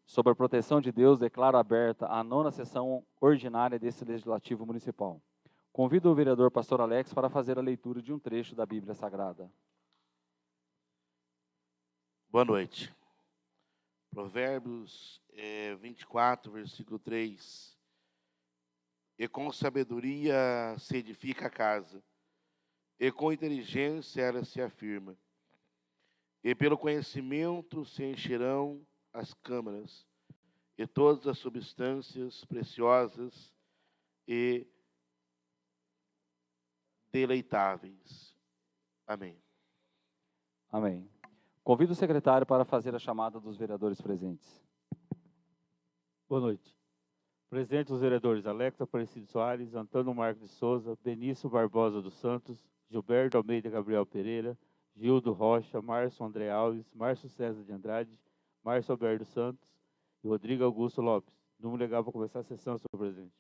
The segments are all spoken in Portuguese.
Sob a proteção de Deus, declaro aberta a 9ª sessão ordinária desse Legislativo Municipal. Convido o vereador Pastor Alex para fazer a leitura de um trecho da Bíblia Sagrada. Boa noite. Provérbios 24, versículo 3. E com sabedoria se edifica a casa, e com inteligência ela se afirma. E pelo conhecimento se encherão as câmaras, e todas as substâncias preciosas e deleitáveis. Amém. Amém. Convido o secretário para fazer a chamada dos vereadores presentes. Boa noite. Presentes os vereadores Alex Aparecido Soares, Antônio Marcos de Souza, Benício Barbosa dos Santos, Gilberto Almeida Gabriel Pereira, Gildo Rocha, Márcio André Alves, Márcio César de Andrade, Márcio Alberto Santos e Rodrigo Augusto Lopes. Número legal para começar a sessão, senhor presidente.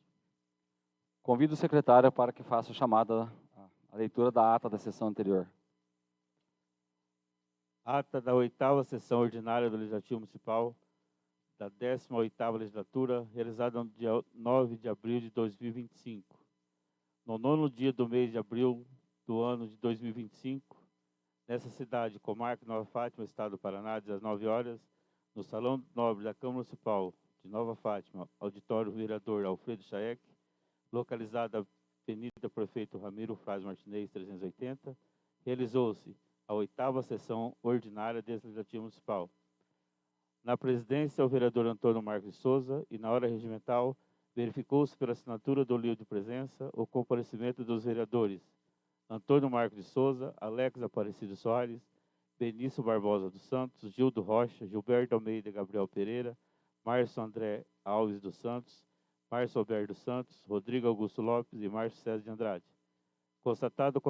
Convido o secretário para que faça a chamada, a leitura da ata da sessão anterior. Ata da 8ª sessão ordinária do Legislativo Municipal da 18ª legislatura, realizada no dia 9 de abril de 2025. No 9º dia do mês de abril do ano de 2025, nessa cidade, comarca Nova Fátima, estado do Paraná, às 9 horas, no Salão Nobre da Câmara Municipal de Nova Fátima, auditório vereador Alfredo Chaek, localizada na Avenida Prefeito Ramiro Fraz Martinez, 380, realizou-se a 8ª sessão ordinária desse Legislativo Municipal. Na presidência, o vereador Antônio Marcos de Souza, e na hora regimental, verificou-se pela assinatura do livro de presença o comparecimento dos vereadores Antônio Marcos de Souza, Alex Aparecido Soares, Benício Barbosa dos Santos, Gildo Rocha, Gilberto Almeida Gabriel Pereira, Márcio André Alves dos Santos, Márcio Alberto dos Santos, Rodrigo Augusto Lopes e Márcio César de Andrade. Constatado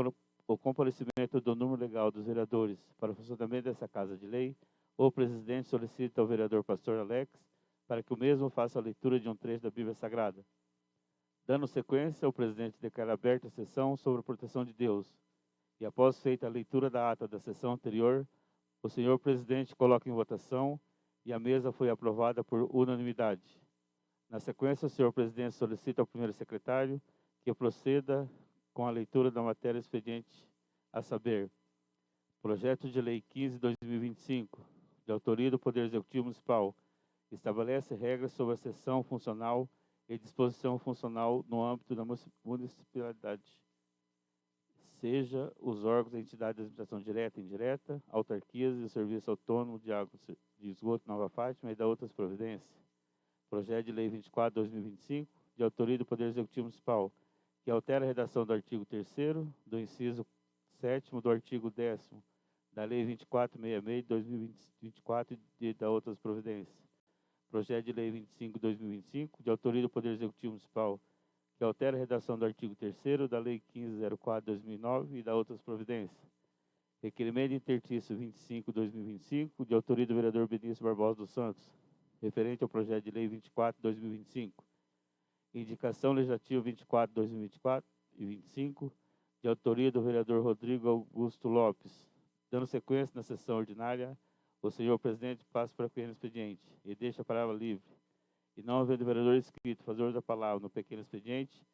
o comparecimento do número legal dos vereadores para o funcionamento dessa Casa de Lei, o presidente solicita ao vereador Pastor Alex para que o mesmo faça a leitura de um trecho da Bíblia Sagrada. Dando sequência, o presidente declara aberta a sessão sobre a proteção de Deus. E após feita a leitura da ata da sessão anterior, o senhor presidente coloca em votação e a mesa foi aprovada por unanimidade. Na sequência, o senhor presidente solicita ao primeiro secretário que proceda com a leitura da matéria expediente, a saber, Projeto de Lei 15/2025, de autoria do Poder Executivo Municipal, estabelece regras sobre a sessão funcional e disposição funcional no âmbito da municipalidade, seja os órgãos e entidades de administração direta e indireta, autarquias e o Serviço Autônomo de Água de Esgoto Nova Fátima e da outras providências. Projeto de Lei 24/2025, de autoria do Poder Executivo Municipal, que altera a redação do artigo 3º, do inciso 7º do artigo 10º da Lei 2466 de 2024 e da outras providências. Projeto de Lei 25/2025, de autoria do Poder Executivo Municipal, que altera a redação do artigo 3º da Lei 1504/2009 e da outras providências. Requerimento intertício 25/2025, de autoria do vereador Benício Barbosa dos Santos, referente ao projeto de Lei 24/2025. Indicação legislativa 24/2024 e 25, de autoria do vereador Rodrigo Augusto Lopes. Dando sequência na sessão ordinária, o senhor presidente passa para o pequeno expediente e deixa a palavra livre. E não havendo vereador inscrito fazedor da palavra no pequeno expediente,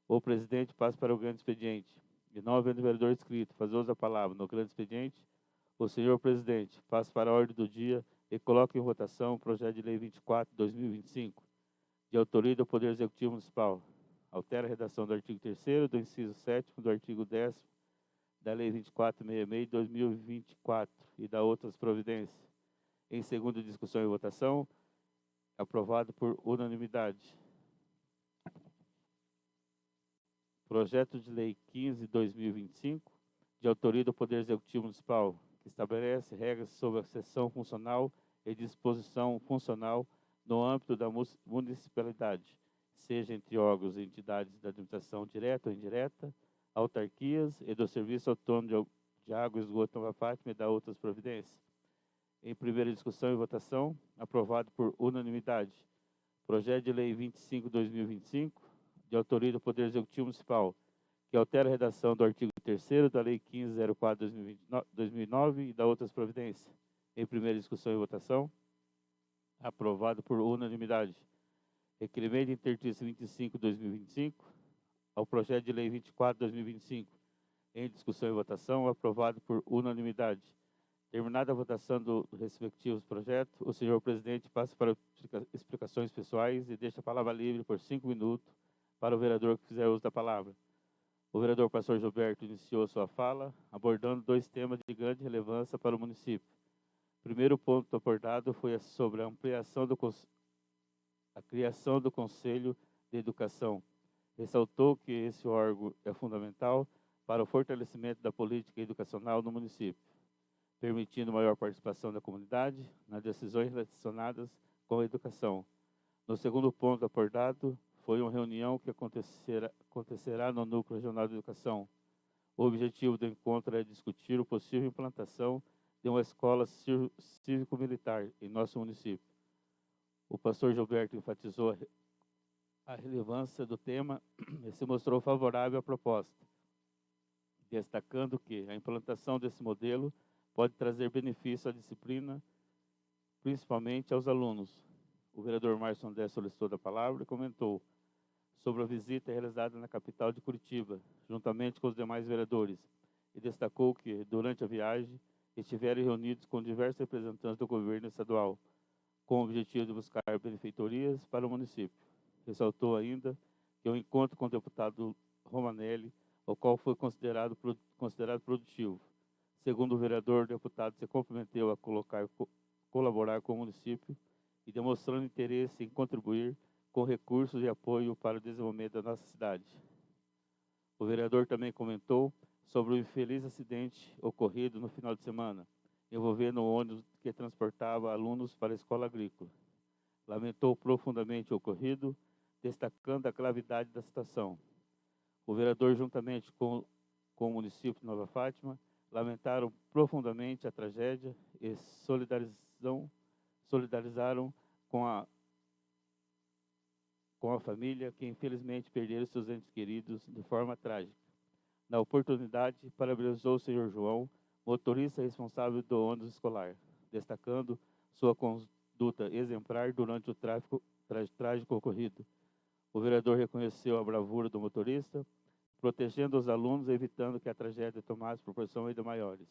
o presidente passa para o grande expediente. E não havendo vereador inscrito fazedor da palavra no grande expediente, o senhor presidente passa para a ordem do dia e coloca em votação o projeto de lei 24/2025, de autoria do Poder Executivo Municipal. Altera a redação do artigo 3º, do inciso 7º, do artigo 10º, da Lei 2466 de 2024 e da outras providências. Em segunda discussão e votação, aprovado por unanimidade. Projeto de Lei 15/2025, de autoria do Poder Executivo Municipal, que estabelece regras sobre a sessão funcional e disposição funcional no âmbito da municipalidade, seja entre órgãos e entidades da administração direta ou indireta, autarquias e do Serviço Autônomo de Água e Esgoto Nova Fátima e da outras providências. Em primeira discussão e votação, aprovado por unanimidade. Projeto de Lei 25/2025, de autoria do Poder Executivo Municipal, que altera a redação do artigo 3º da Lei 1504/2009 e da outras providências. Em primeira discussão e votação. Aprovado por unanimidade. Requerimento intertício 25/2025 ao projeto de lei 24/2025. Em discussão e votação, aprovado por unanimidade. Terminada a votação dos respectivos projetos, o senhor presidente passa para explicações pessoais e deixa a palavra livre por 5 minutos para o vereador que fizer uso da palavra. O vereador pastor Gilberto iniciou sua fala, abordando 2 temas de grande relevância para o município. O primeiro ponto abordado foi sobre a ampliação a criação do Conselho de Educação. Ressaltou que esse órgão é fundamental para o fortalecimento da política educacional no município, permitindo maior participação da comunidade nas decisões relacionadas com a educação. No segundo ponto abordado, foi uma reunião que acontecerá no Núcleo Regional de Educação. O objetivo do encontro é discutir a possível implantação de uma escola cívico-militar em nosso município. O pastor Gilberto enfatizou a relevância do tema e se mostrou favorável à proposta, destacando que a implantação desse modelo pode trazer benefício à disciplina, principalmente aos alunos. O vereador Márcio André solicitou a palavra e comentou sobre a visita realizada na capital de Curitiba, juntamente com os demais vereadores, e destacou que, durante a viagem, estiveram reunidos com diversos representantes do governo estadual, com o objetivo de buscar benfeitorias para o município. Ressaltou ainda que o encontro com o deputado Romanelli, o qual foi considerado produtivo. Segundo o vereador, o deputado se comprometeu a colaborar com o município e demonstrando interesse em contribuir com recursos e apoio para o desenvolvimento da nossa cidade. O vereador também comentou sobre o infeliz acidente ocorrido no final de semana, envolvendo o ônibus que transportava alunos para a escola agrícola. Lamentou profundamente o ocorrido, destacando a gravidade da situação. O vereador, juntamente com o município de Nova Fátima, lamentaram profundamente a tragédia e solidarizaram com a família que infelizmente perderam seus entes queridos de forma trágica. Na oportunidade, parabenizou o senhor João, motorista responsável do ônibus escolar, destacando sua conduta exemplar durante o trágico ocorrido. O vereador reconheceu a bravura do motorista, protegendo os alunos e evitando que a tragédia tomasse proporções ainda maiores.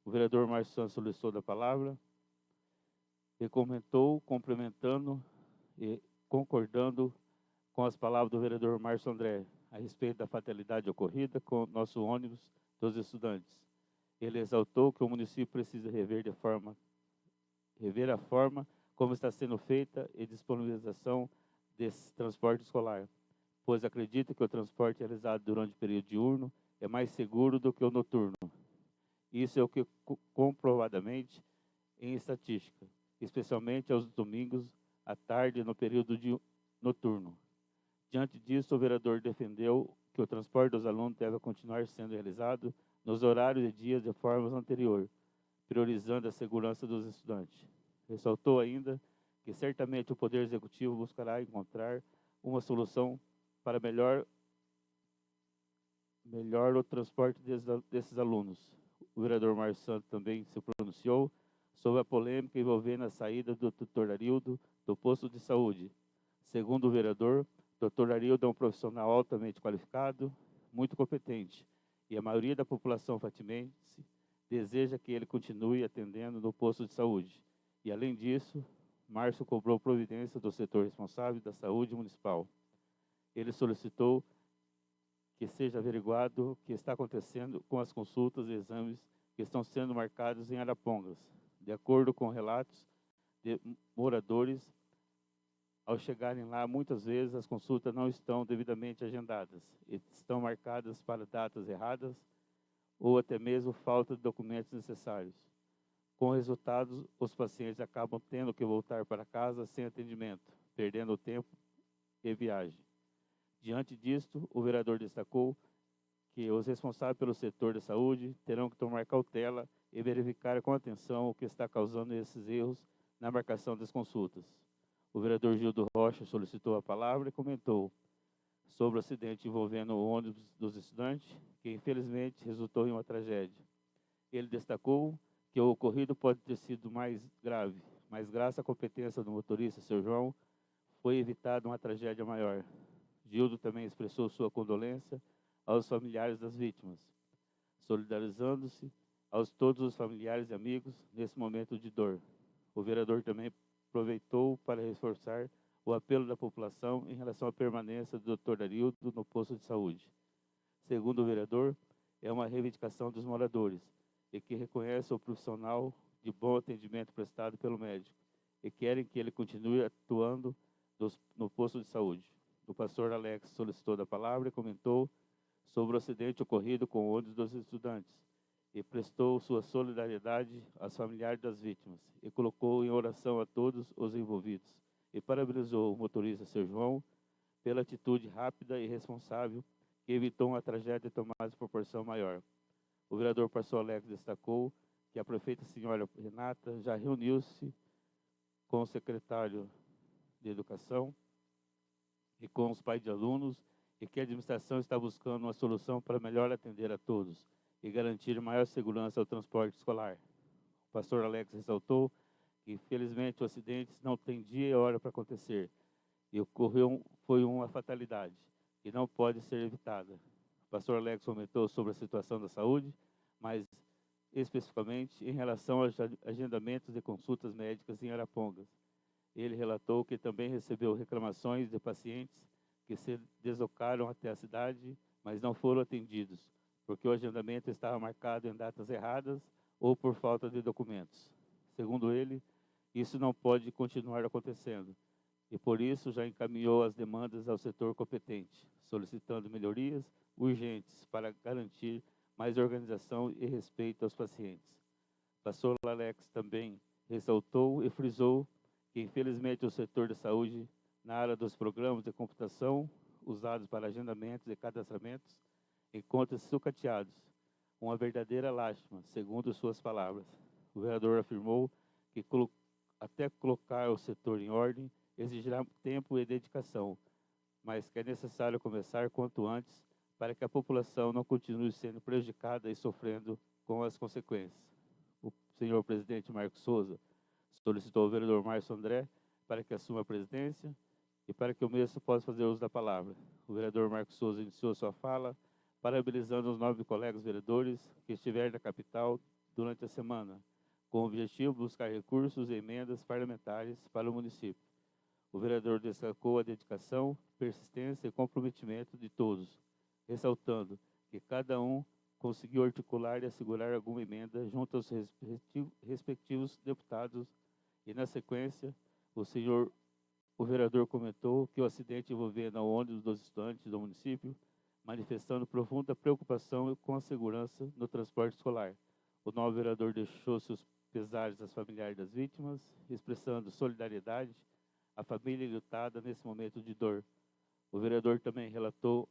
O vereador Márcio Santos solicitou a palavra e comentou, complementando e concordando com as palavras do vereador Márcio André a respeito da fatalidade ocorrida com o nosso ônibus dos estudantes. Ele exaltou que o município precisa rever a forma como está sendo feita a disponibilização desse transporte escolar, pois acredita que o transporte realizado durante o período diurno é mais seguro do que o noturno. Isso é o que comprovadamente em estatística, especialmente aos domingos à tarde no período noturno. Diante disso, o vereador defendeu que o transporte dos alunos deve continuar sendo realizado nos horários e dias de forma anterior, priorizando a segurança dos estudantes. Ressaltou ainda que certamente o Poder Executivo buscará encontrar uma solução para melhor o transporte desses alunos. O vereador Márcio Santos também se pronunciou sobre a polêmica envolvendo a saída do Dr. Arildo do posto de saúde. Segundo o vereador, o Dr. Arildo é um profissional altamente qualificado, muito competente, e a maioria da população fatimense deseja que ele continue atendendo no posto de saúde. E, além disso, Márcio cobrou providência do setor responsável da saúde municipal. Ele solicitou que seja averiguado o que está acontecendo com as consultas e exames que estão sendo marcados em Arapongas. De acordo com relatos de moradores, ao chegarem lá, muitas vezes as consultas não estão devidamente agendadas, e estão marcadas para datas erradas ou até mesmo falta de documentos necessários. Com resultados, os pacientes acabam tendo que voltar para casa sem atendimento, perdendo tempo e viagem. Diante disto, o vereador destacou que os responsáveis pelo setor da saúde terão que tomar cautela e verificar com atenção o que está causando esses erros na marcação das consultas. O vereador Gildo Rocha solicitou a palavra e comentou sobre o acidente envolvendo o ônibus dos estudantes, que infelizmente resultou em uma tragédia. Ele destacou que o ocorrido pode ter sido mais grave, mas graças à competência do motorista, seu João, foi evitada uma tragédia maior. Gildo também expressou sua condolência aos familiares das vítimas, solidarizando-se aos todos os familiares e amigos nesse momento de dor. O vereador também aproveitou para reforçar o apelo da população em relação à permanência do Dr. Arildo no posto de saúde. Segundo o vereador, é uma reivindicação dos moradores e que reconhece o profissional de bom atendimento prestado pelo médico e querem que ele continue atuando no posto de saúde. O pastor Alex solicitou da palavra e comentou sobre o acidente ocorrido com o ônibus dos estudantes e prestou sua solidariedade aos familiares das vítimas e colocou em oração a todos os envolvidos e parabenizou o motorista Seu João pela atitude rápida e responsável que evitou uma tragédia tomada de proporção maior. O vereador pastor Alex destacou que a prefeita senhora Renata já reuniu-se com o secretário de Educação e com os pais de alunos e que a administração está buscando uma solução para melhor atender a todos e garantir maior segurança ao transporte escolar. O pastor Alex ressaltou que, infelizmente, o acidente não tem dia e hora para acontecer e foi uma fatalidade que não pode ser evitada. O pastor Alex comentou sobre a situação da saúde, mas especificamente em relação aos agendamentos de consultas médicas em Arapongas. Ele relatou que também recebeu reclamações de pacientes que se deslocaram até a cidade, mas não foram atendidos, porque o agendamento estava marcado em datas erradas ou por falta de documentos. Segundo ele, isso não pode continuar acontecendo, e por isso já encaminhou as demandas ao setor competente, solicitando melhorias urgentes para garantir mais organização e respeito aos pacientes. O pastor Alex também ressaltou e frisou que, infelizmente, o setor de saúde, na área dos programas de computação usados para agendamentos e cadastramentos, encontra-se sucateados. Uma verdadeira lástima, segundo suas palavras. O vereador afirmou que até colocar o setor em ordem exigirá tempo e dedicação, mas que é necessário começar quanto antes para que a população não continue sendo prejudicada e sofrendo com as consequências. O senhor presidente Marcos Souza solicitou ao vereador Márcio André para que assuma a presidência e para que o mesmo possa fazer uso da palavra. O vereador Marcos Souza iniciou sua fala parabenizando os 9 colegas vereadores que estiveram na capital durante a semana, com o objetivo de buscar recursos e emendas parlamentares para o município. O vereador destacou a dedicação, persistência e comprometimento de todos, ressaltando que cada um conseguiu articular e assegurar alguma emenda junto aos respectivos deputados e, na sequência, o vereador comentou que o acidente envolvendo o ônibus dos estudantes do município, manifestando profunda preocupação com a segurança no transporte escolar. O novo vereador deixou seus pesares às familiares das vítimas, expressando solidariedade à família lutada nesse momento de dor. O vereador também relatou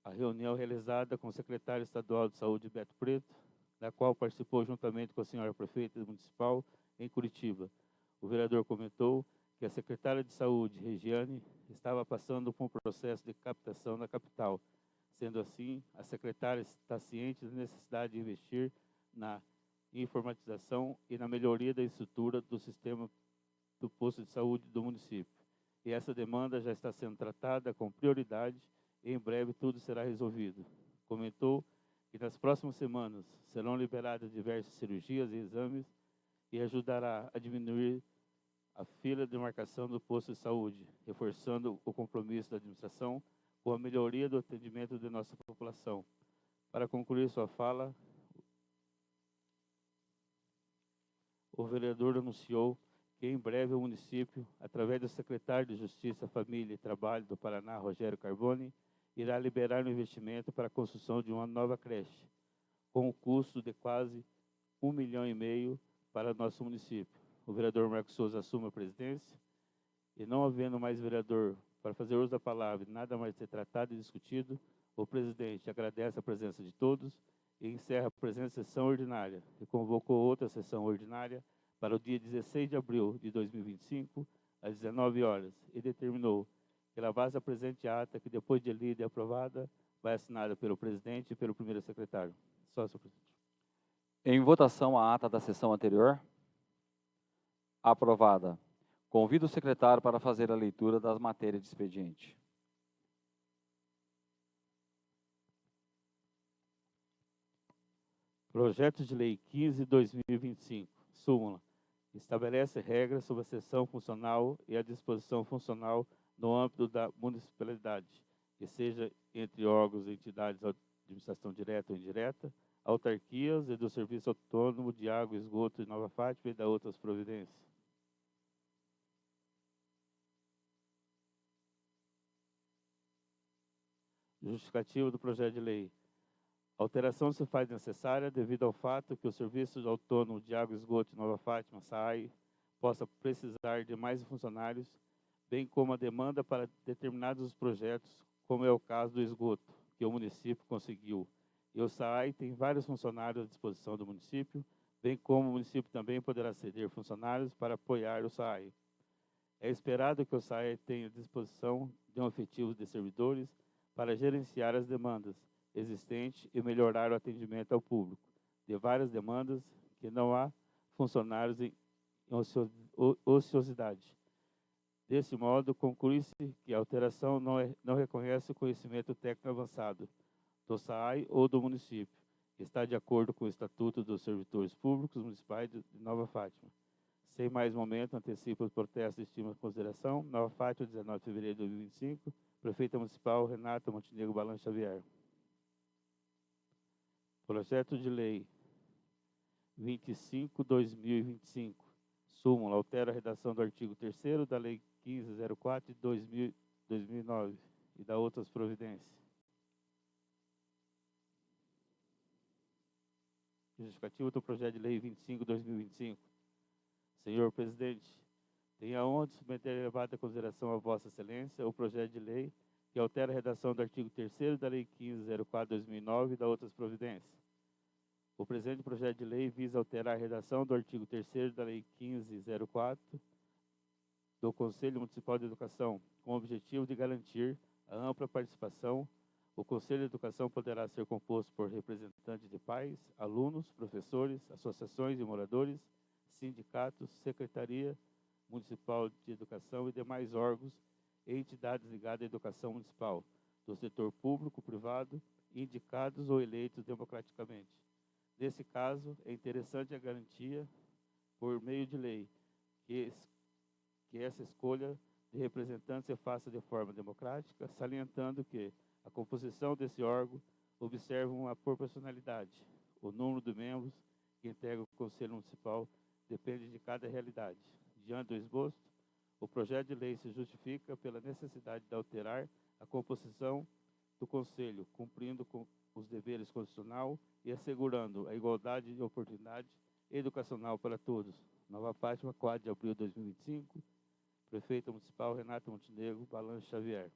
a reunião realizada com o secretário estadual de saúde, Beto Preto, da qual participou juntamente com a senhora prefeita municipal em Curitiba. O vereador comentou que a secretária de saúde, Regiane, estava passando por um processo de captação na capital. Sendo assim, a secretária está ciente da necessidade de investir na informatização e na melhoria da estrutura do sistema do posto de saúde do município. E essa demanda já está sendo tratada com prioridade e em breve tudo será resolvido. Comentou que nas próximas semanas serão liberadas diversas cirurgias e exames e ajudará a diminuir a fila de marcação do posto de saúde, reforçando o compromisso da administração com a melhoria do atendimento de nossa população. Para concluir sua fala, o vereador anunciou que em breve o município, através do secretário de Justiça, Família e Trabalho do Paraná, Rogério Carboni, irá liberar um investimento para a construção de uma nova creche, com um custo de quase R$ 1,5 milhão para nosso município. O vereador Marcos Souza assume a presidência e, não havendo mais vereador para fazer uso da palavra e nada mais ser tratado e discutido, o presidente agradece a presença de todos e encerra a presente sessão ordinária e convocou outra sessão ordinária para o dia 16 de abril de 2025, às 19 horas, e determinou que a base da presente ata, que depois de lida e aprovada, vai assinada pelo presidente e pelo primeiro secretário. Só, senhor presidente. Em votação a ata da sessão anterior. Aprovada. Convido o secretário para fazer a leitura das matérias de expediente. Projeto de Lei 15/2025. Súmula. Estabelece regras sobre a sessão funcional e a disposição funcional no âmbito da municipalidade, que seja entre órgãos e entidades de administração direta ou indireta, autarquias e do Serviço Autônomo de Água e Esgoto de Nova Fátima e da outras providências. Justificativa do projeto de lei. A alteração se faz necessária devido ao fato que o Serviço Autônomo de Água e Esgoto de Nova Fátima, SAAI, possa precisar de mais funcionários, bem como a demanda para determinados projetos, como é o caso do esgoto, que o município conseguiu. E o SAAI tem vários funcionários à disposição do município, bem como o município também poderá ceder funcionários para apoiar o SAAI. É esperado que o SAAI tenha disposição de um efetivo de servidores para gerenciar as demandas existentes e melhorar o atendimento ao público. De várias demandas que não há funcionários em ociosidade. Desse modo, conclui-se que a alteração não reconhece o conhecimento técnico avançado do SAAI ou do município, que está de acordo com o Estatuto dos Servidores Públicos Municipais de Nova Fátima. Sem mais momento, antecipo os protestos e estima em consideração. Nova Fátima, 19 de fevereiro de 2025. Prefeita Municipal, Renata Montenegro Balan Xavier. Projeto de Lei 25/2025. Súmula. Altera a redação do artigo 3º da Lei 1504 de 2009 e da outras providências. Justificativo do projeto de lei 25/2025. Senhor presidente, tenho a honra de submeter a elevada consideração a Vossa Excelência o projeto de lei que altera a redação do artigo 3º da Lei 1504/2009 e da outras providências. O presente projeto de lei visa alterar a redação do artigo 3º da Lei 1504 do Conselho Municipal de Educação, com o objetivo de garantir a ampla participação. O Conselho de Educação poderá ser composto por representantes de pais, alunos, professores, associações de moradores, sindicatos, Secretaria Municipal de Educação e demais órgãos e entidades ligadas à educação municipal, do setor público, privado, indicados ou eleitos democraticamente. Nesse caso, é interessante a garantia, por meio de lei, que essa escolha de representantes se faça de forma democrática, salientando que a composição desse órgão observa uma proporcionalidade. O número de membros que integram o Conselho Municipal depende de cada realidade. Diante do esboço, o projeto de lei se justifica pela necessidade de alterar a composição do Conselho, cumprindo com os deveres constitucionais e assegurando a igualdade de oportunidade educacional para todos. Nova Fátima, 4 de abril de 2025. Prefeita Municipal Renata Montenegro Balan Xavier.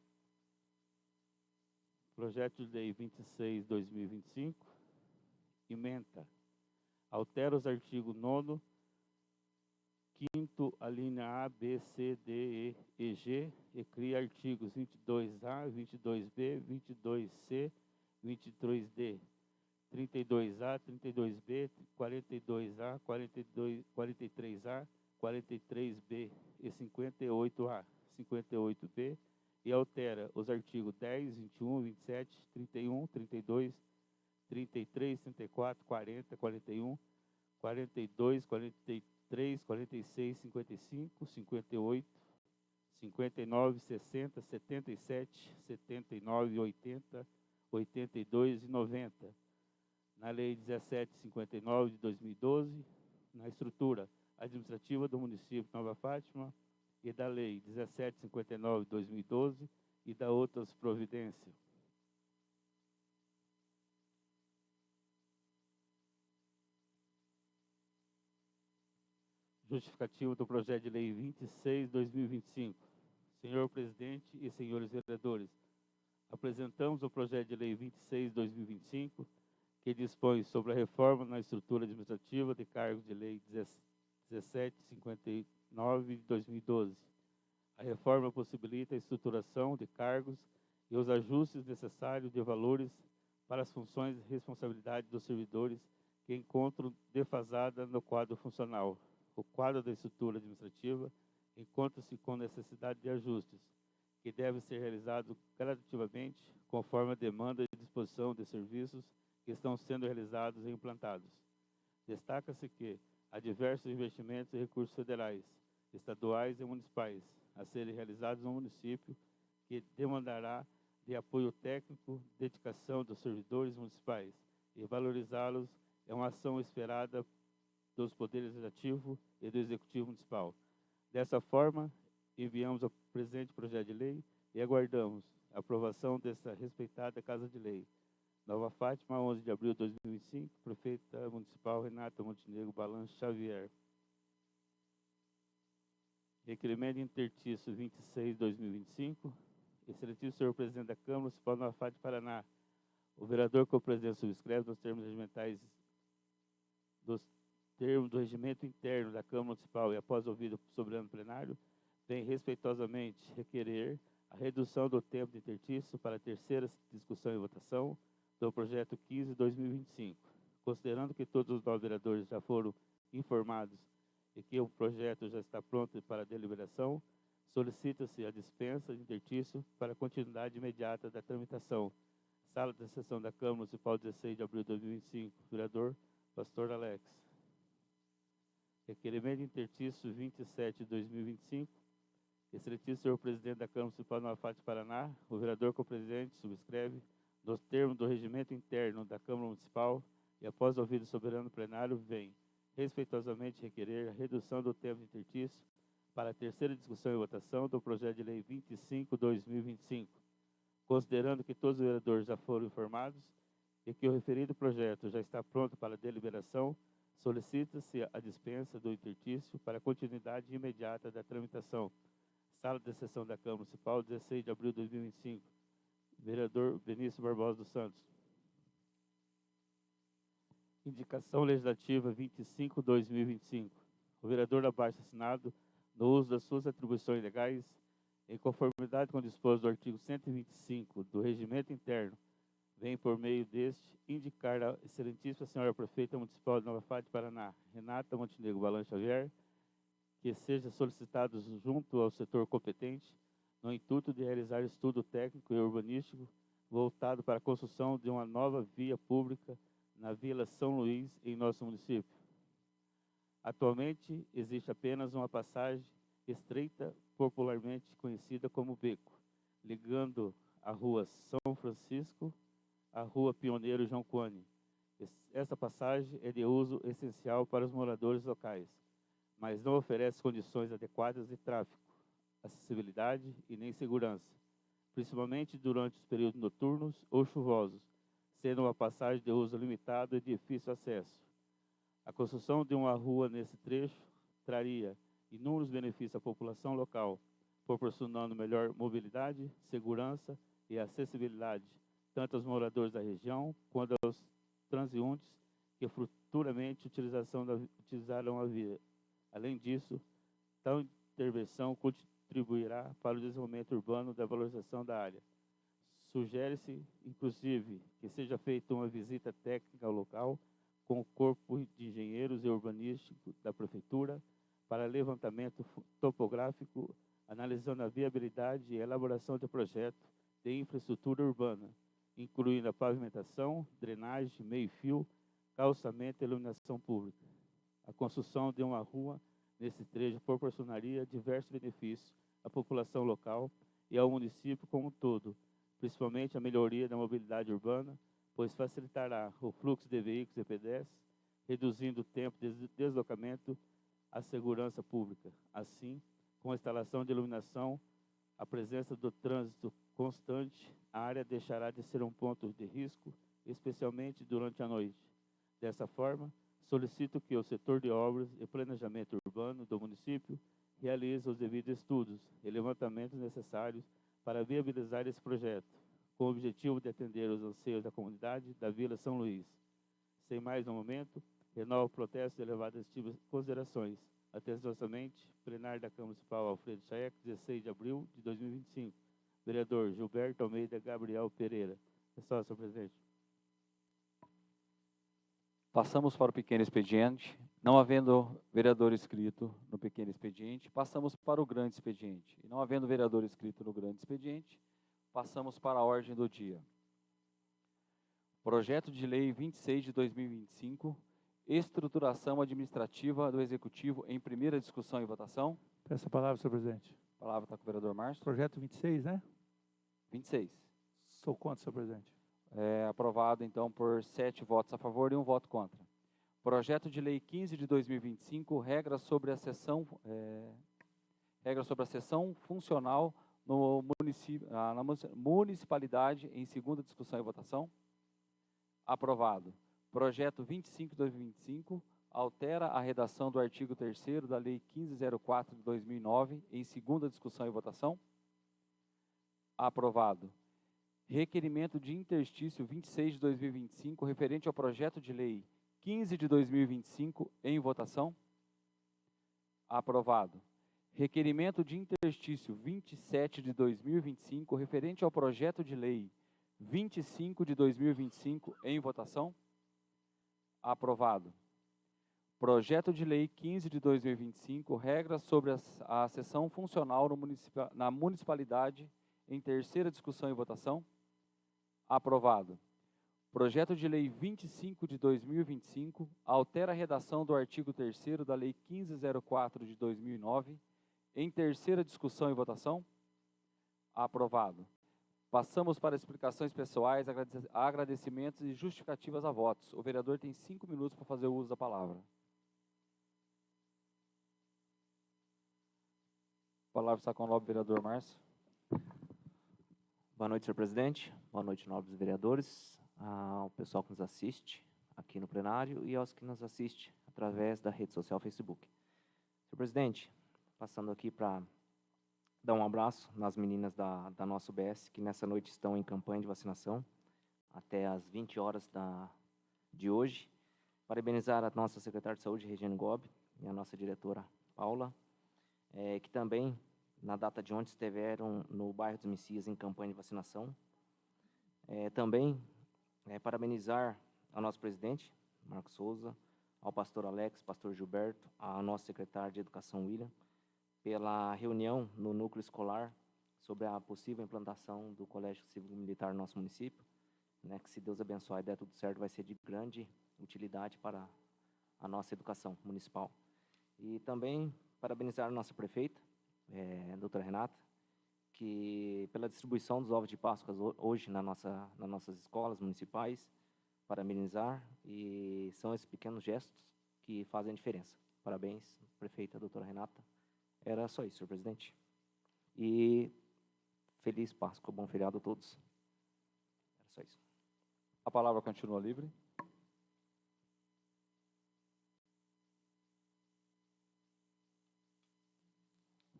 Projeto de Lei 26/2025. Ementa. Altera os artigos 9º, 5º, a linha A, B, C, D, E e G e cria artigos 22A, 22B, 22C, 23D, 32A, 32B, 42A, 43A, 43B e 58A, 58B e altera os artigos 10, 21, 27, 31, 32, 33, 34, 40, 41, 42, 43, 46, 55, 58, 59, 60, 77, 79, 80, 82 e 90. Na Lei 1759 de 2012, na estrutura administrativa do município de Nova Fátima e da Lei 1759 de 2012 e da outras providências. Justificativo do projeto de lei 26/2025. Senhor presidente e senhores vereadores, apresentamos o projeto de lei 26/2025, que dispõe sobre a reforma na estrutura administrativa de cargos de lei 1759 de 2012. A reforma possibilita a estruturação de cargos e os ajustes necessários de valores para as funções e responsabilidades dos servidores que encontram defasada no quadro funcional. o quadro da estrutura administrativa encontra-se com necessidade de ajustes, que devem ser realizados gradativamente, conforme a demanda e disposição de serviços que estão sendo realizados e implantados. Destaca-se que há diversos investimentos e recursos federais, estaduais e municipais a serem realizados no município, que demandará de apoio técnico, dedicação dos servidores municipais, e valorizá-los é uma ação esperada dos poderes legislativo e do executivo municipal. Dessa forma, enviamos o presente projeto de lei e aguardamos a aprovação dessa respeitada Casa de Lei. Nova Fátima, 11 de abril de 2025, Prefeita Municipal Renata Montenegro Balanço Xavier. Requerimento intertício 26/2025. Excelentíssimo senhor presidente da Câmara Municipal de Nova Fátima, Paraná. O vereador que o presidente subscreve nos termos regimentais dos termos do regimento interno da Câmara Municipal e após ouvido o soberano plenário, vem respeitosamente requerer a redução do tempo de intertício para a terceira discussão e votação do projeto 15/2025. Considerando que todos os 9 vereadores já foram informados e que o projeto já está pronto para deliberação, solicita-se a dispensa de intertício para a continuidade imediata da tramitação. Sala da sessão da Câmara Municipal, 16 de abril de 2025. Vereador Pastor Alex. Requerimento de intertício 27/2025. Excelentíssimo senhor presidente da Câmara Municipal de Nova Fátima, Paraná, o vereador com o presidente subscreve, nos termos do regimento interno da Câmara Municipal e após ouvido o soberano plenário, vem respeitosamente requerer a redução do tempo de intertício para a terceira discussão e votação do projeto de lei 25/2025. Considerando que todos os vereadores já foram informados e que o referido projeto já está pronto para deliberação, solicita-se a dispensa do intertício para a continuidade imediata da tramitação. Sala de sessão da Câmara Municipal, 16 de abril de 2025. Vereador Benício Barbosa dos Santos. Indicação legislativa 25/2025. O vereador abaixo assinado, no uso das suas atribuições legais, em conformidade com o disposto do artigo 125 do Regimento Interno, vem por meio deste indicar a excelentíssima senhora prefeita municipal de Nova Fátima, Paraná, Renata Montenegro Balanço Xavier, que seja solicitado junto ao setor competente, no intuito de realizar estudo técnico e urbanístico voltado para a construção de uma nova via pública na Vila São Luís, em nosso município. Atualmente, existe apenas uma passagem estreita, popularmente conhecida como Beco, ligando a Rua São Francisco à Rua Pioneiro João Cone. Essa passagem é de uso essencial para os moradores locais, mas não oferece condições adequadas de tráfego, acessibilidade e nem segurança, principalmente durante os períodos noturnos ou chuvosos, sendo uma passagem de uso limitado e de difícil acesso. A construção de uma rua nesse trecho traria inúmeros benefícios à população local, proporcionando melhor mobilidade, segurança e acessibilidade, tanto aos moradores da região quanto aos transeuntes que futuramente utilizarão a via. Além disso, tal intervenção contribuirá para o desenvolvimento urbano da valorização da área. Sugere-se, inclusive, que seja feita uma visita técnica ao local com o corpo de engenheiros e urbanísticos da Prefeitura para levantamento topográfico, analisando a viabilidade e elaboração de projeto de infraestrutura urbana, incluindo a pavimentação, drenagem, meio-fio, calçamento e iluminação pública. A construção de uma rua nesse trecho proporcionaria diversos benefícios à população local e ao município como um todo, principalmente a melhoria da mobilidade urbana, pois facilitará o fluxo de veículos e pedestres, reduzindo o tempo de deslocamento, a segurança pública. Assim, com a instalação de iluminação, a presença do trânsito constante, a área deixará de ser um ponto de risco, especialmente durante a noite. Dessa forma, solicito que o setor de obras e planejamento urbano do município realize os devidos estudos e levantamentos necessários para viabilizar esse projeto, com o objetivo de atender os anseios da comunidade da Vila São Luís. Sem mais no momento, renovo o protesto e elevadas considerações. Atenciosamente, plenário da Câmara Municipal Alfredo Chaec, 16 de abril de 2025. Vereador Gilberto Almeida Gabriel Pereira. É só, senhor presidente. Passamos para o pequeno expediente. Não havendo vereador inscrito no pequeno expediente, passamos para o grande expediente. E não havendo vereador inscrito no grande expediente, passamos para a ordem do dia. Projeto de Lei 26 de 2025, estruturação administrativa do Executivo em primeira discussão e votação. Peço a palavra, senhor presidente. A palavra está com o vereador Márcio. Projeto 26, né? 26. Sou contra, senhor presidente. É aprovado, então, por 7 votos a favor e 1 voto contra. Projeto de Lei 15 de 2025, regra sobre a sessão funcional no na municipalidade em segunda discussão e votação. Aprovado. Projeto 25 de 2025, altera a redação do artigo 3º da Lei 1504 de 2009 em segunda discussão e votação. Aprovado. Requerimento de interstício 26 de 2025, referente ao projeto de lei 15 de 2025, em votação. Aprovado. Requerimento de interstício 27 de 2025, referente ao projeto de lei 25 de 2025, em votação. Aprovado. Projeto de lei 15 de 2025, regras sobre a sessão funcional na municipalidade, em terceira discussão e votação. Aprovado. Projeto de lei 25 de 2025, altera a redação do artigo 3º da lei 1504 de 2009, em terceira discussão e votação. Aprovado. Passamos para explicações pessoais, agradecimentos e justificativas a votos. O vereador tem 5 minutos para fazer o uso da palavra. A palavra está com o nobre vereador Márcio. Boa noite, senhor presidente. Boa noite, nobres vereadores, ao pessoal que nos assiste aqui no plenário e aos que nos assistem através da rede social Facebook. Senhor presidente, passando aqui para dar um abraço nas meninas da nossa UBS, que nessa noite estão em campanha de vacinação, até às 20 horas de hoje. Parabenizar a nossa secretária de Saúde, Regina Gobi, e a nossa diretora, Paula, que também, na data de ontem, estiveram no bairro dos Messias em campanha de vacinação. Também parabenizar ao nosso presidente, Marcos Souza, ao pastor Alex, pastor Gilberto, ao nosso secretário de Educação, William, pela reunião no núcleo escolar sobre a possível implantação do Colégio Cívico Militar no nosso município, né, que, se Deus abençoar e der tudo certo, vai ser de grande utilidade para a nossa educação municipal. E também parabenizar a nossa prefeita, doutora Renata, que pela distribuição dos ovos de Páscoa hoje nas nossas escolas municipais, parabenizar, e são esses pequenos gestos que fazem a diferença. Parabéns, prefeita doutora Renata. Era só isso, senhor presidente. E feliz Páscoa, bom feriado a todos. Era só isso. A palavra continua livre.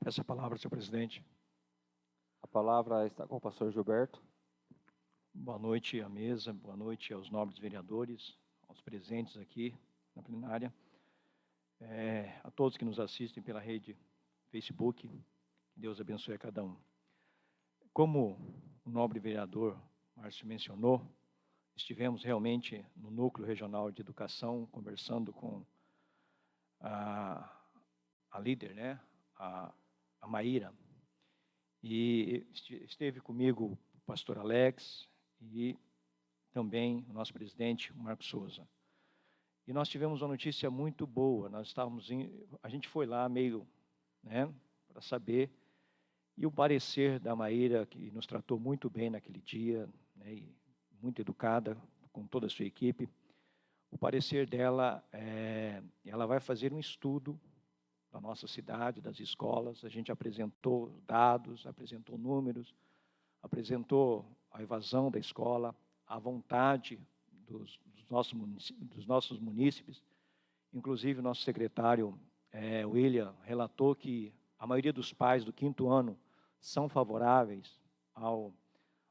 Peço a palavra, senhor presidente. A palavra está com o pastor Gilberto. Boa noite à mesa, boa noite aos nobres vereadores, aos presentes aqui na plenária, a todos que nos assistem pela rede Facebook. Que Deus abençoe a cada um. Como o nobre vereador Márcio mencionou, estivemos realmente no Núcleo Regional de Educação, conversando com a líder, né, a Maíra, e esteve comigo o pastor Alex e também o nosso presidente, o Marcos Souza. E nós tivemos uma notícia muito boa. A gente foi lá meio, né, para saber, e o parecer da Maíra, que nos tratou muito bem naquele dia, né, e muito educada com toda a sua equipe, o parecer dela, ela vai fazer um estudo da nossa cidade, das escolas. A gente apresentou dados, apresentou números, apresentou a evasão da escola, a vontade dos nossos munícipes. Inclusive, o nosso secretário, William, relatou que a maioria dos pais do 5º ano são favoráveis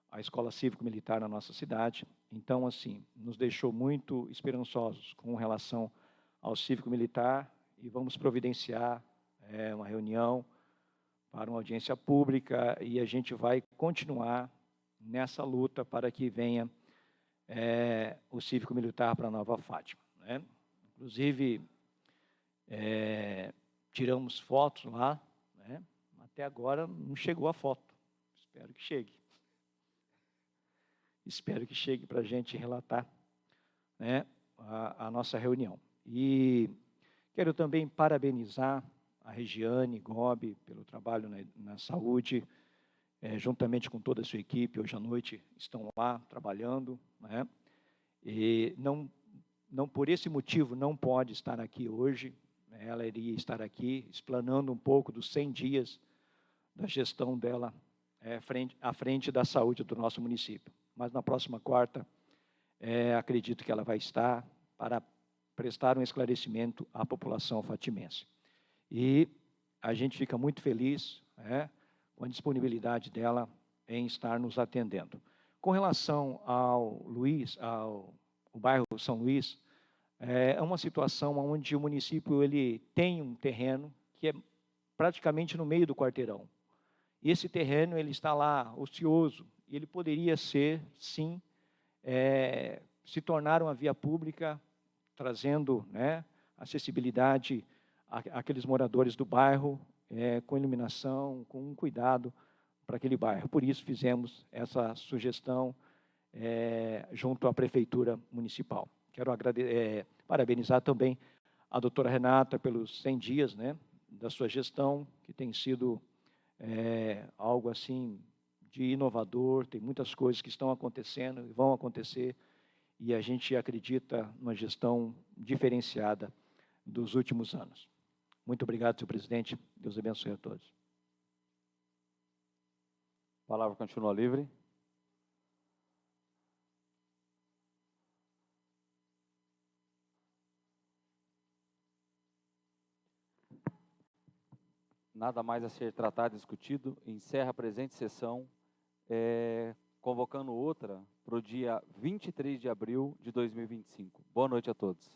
à escola cívico-militar na nossa cidade. Então, assim, nos deixou muito esperançosos com relação ao cívico-militar, e vamos providenciar uma reunião para uma audiência pública, e a gente vai continuar nessa luta para que venha o cívico-militar para Nova Fátima, né? Inclusive, tiramos fotos lá, né? Até agora não chegou a foto. Espero que chegue. Espero que chegue para a gente relatar, né, a nossa reunião. E quero também parabenizar a Regiane Gobi pelo trabalho na saúde, juntamente com toda a sua equipe. Hoje à noite estão lá trabalhando, né? E não por esse motivo não pode estar aqui hoje. Ela iria estar aqui explanando um pouco dos 100 dias da gestão dela à frente da saúde do nosso município. Mas na próxima quarta, acredito que ela vai estar para prestar um esclarecimento à população fatimense. E a gente fica muito feliz, com a disponibilidade dela em estar nos atendendo. Com relação ao bairro São Luís, é uma situação onde o município ele tem um terreno que é praticamente no meio do quarteirão. E esse terreno ele está lá ocioso, e ele poderia ser, sim, se tornar uma via pública, trazendo, né, acessibilidade àqueles moradores do bairro, com iluminação, com um cuidado para aquele bairro. Por isso fizemos essa sugestão junto à Prefeitura Municipal. Quero parabenizar também a doutora Renata pelos 100 dias, né, da sua gestão, que tem sido algo assim de inovador. Tem muitas coisas que estão acontecendo e vão acontecer, e a gente acredita numa gestão diferenciada dos últimos anos. Muito obrigado, senhor presidente. Deus abençoe a todos. A palavra continua livre. Nada mais a ser tratado e discutido. Encerra a presente sessão, convocando outra para o dia 23 de abril de 2025. Boa noite a todos.